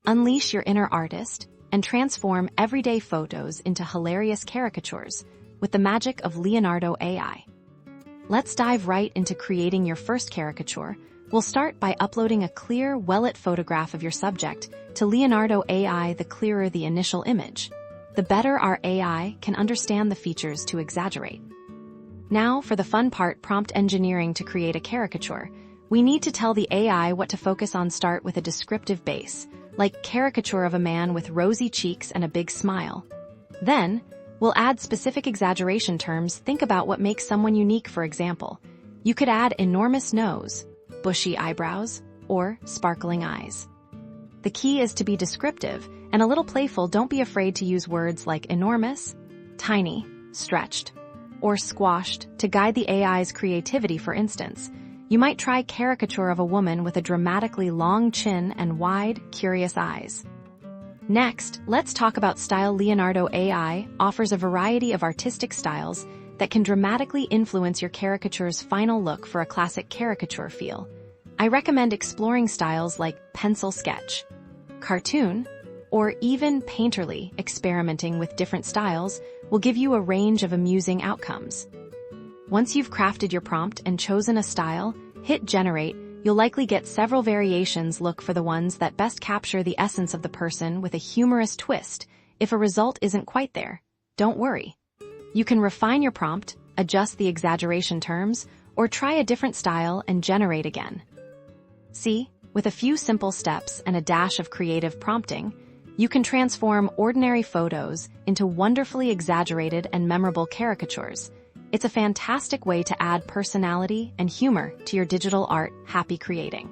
Unleash your inner artist and transform everyday photos into hilarious caricatures with the magic of Leonardo Ai. Let's dive right into creating your first caricature. We'll start by uploading a clear, well-lit photograph of your subject to Leonardo Ai. The clearer the initial image, the better our AI can understand the features to exaggerate. Now for the fun part, prompt engineering to create a caricature. We need to tell the AI what to focus on. Start with a descriptive base, like caricature of a man with rosy cheeks and a big smile. Then, we'll add specific exaggeration terms. Think about what makes someone unique. For example, you could add enormous nose, bushy eyebrows, or sparkling eyes. The key is to be descriptive and a little playful. Don't be afraid to use words like enormous, tiny, stretched, or squashed to guide the AI's creativity. For instance, you might try caricature of a woman with a dramatically long chin and wide, curious eyes. Next, let's talk about style. Leonardo Ai offers a variety of artistic styles that can dramatically influence your caricature's final look. For a classic caricature feel, I recommend exploring styles like pencil sketch, cartoon, or even painterly. Experimenting with different styles will give you a range of amusing outcomes. Once you've crafted your prompt and chosen a style, hit generate. You'll likely get several variations. Look for the ones that best capture the essence of the person with a humorous twist. If a result isn't quite there, don't worry. You can refine your prompt, adjust the exaggeration terms, or try a different style and generate again. See, with a few simple steps and a dash of creative prompting, you can transform ordinary photos into wonderfully exaggerated and memorable caricatures. It's a fantastic way to add personality and humor to your digital art. Happy creating!